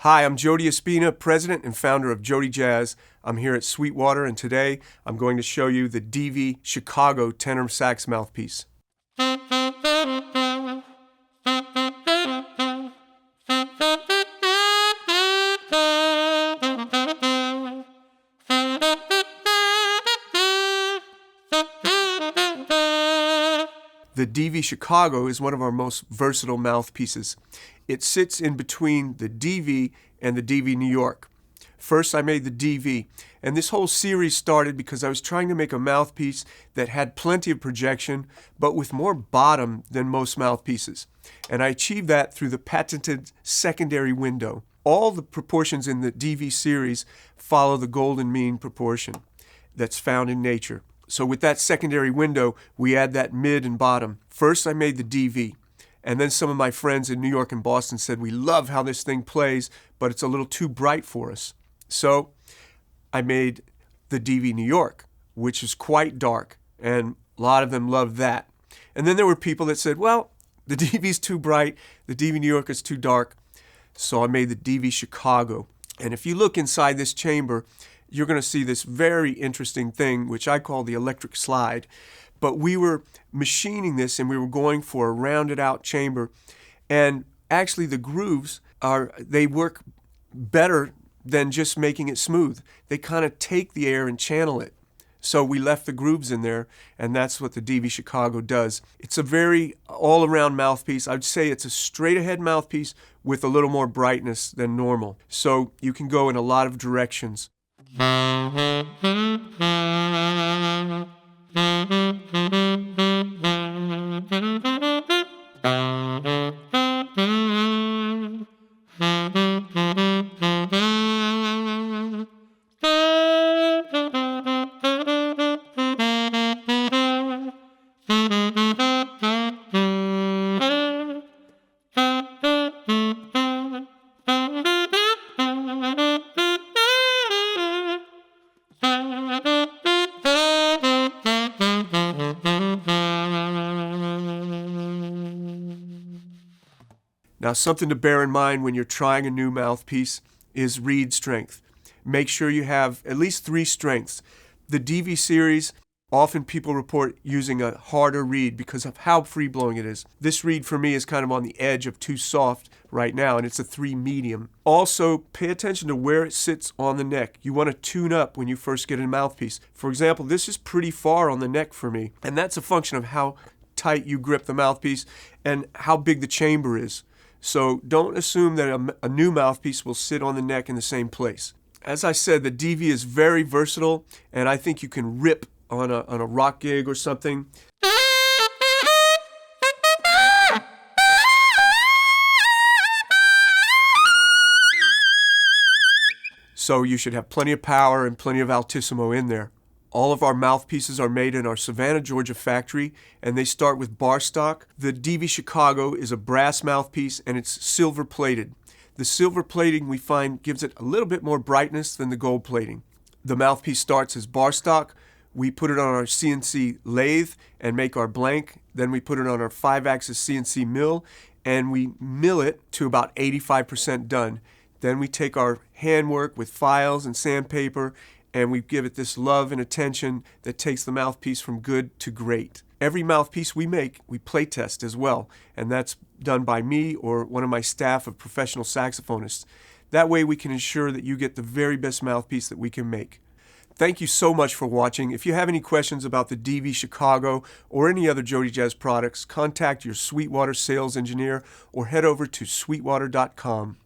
Hi, I'm Jody Espina, president and founder of JodyJazz. I'm here at Sweetwater, and today I'm going to show you the DV Chicago tenor sax mouthpiece. The DV Chicago is one of our most versatile mouthpieces. It sits in between the DV and the DV New York. First, I made the DV, and this whole series started because I was trying to make a mouthpiece that had plenty of projection, but with more bottom than most mouthpieces. And I achieved that through the patented secondary window. All the proportions in the DV series follow the golden mean proportion that's found in nature. So with that secondary window, we add that mid and bottom. First, I made the DV, and then some of my friends in New York and Boston said, we love how this thing plays, but it's a little too bright for us. So I made the DV New York, which is quite dark, and a lot of them loved that. And then there were people that said, well, the DV's too bright, the DV New York is too dark, so I made the DV Chicago. And if you look inside this chamber, you're going to see this very interesting thing, which I call the electric slide. But we were machining this, and we were going for a rounded out chamber. And actually the grooves they work better than just making it smooth. They kind of take the air and channel it. So we left the grooves in there, and that's what the DV Chicago does. It's a very all-around mouthpiece. I'd say it's a straight-ahead mouthpiece with a little more brightness than normal. So you can go in a lot of directions. Now, something to bear in mind when you're trying a new mouthpiece is reed strength. Make sure you have at least 3 strengths. The DV series, often people report using a harder reed because of how free-blowing it is. This reed for me is kind of on the edge of too soft right now, and it's a 3 medium. Also, pay attention to where it sits on the neck. You want to tune up when you first get a mouthpiece. For example, this is pretty far on the neck for me, and that's a function of how tight you grip the mouthpiece and how big the chamber is. So don't assume that a new mouthpiece will sit on the neck in the same place. As I said, the DV is very versatile, and I think you can rip on a rock gig or something. So you should have plenty of power and plenty of altissimo in there. All of our mouthpieces are made in our Savannah, Georgia factory, and they start with bar stock. The DV Chicago is a brass mouthpiece, and it's silver plated. The silver plating, we find, gives it a little bit more brightness than the gold plating. The mouthpiece starts as bar stock. We put it on our CNC lathe and make our blank. Then we put it on our 5-axis CNC mill, and we mill it to about 85% done. Then we take our handwork with files and sandpaper, and we give it this love and attention that takes the mouthpiece from good to great. Every mouthpiece we make, we play test as well, and that's done by me or one of my staff of professional saxophonists. That way we can ensure that you get the very best mouthpiece that we can make. Thank you so much for watching. If you have any questions about the DV Chicago or any other JodyJazz products, contact your Sweetwater sales engineer or head over to sweetwater.com.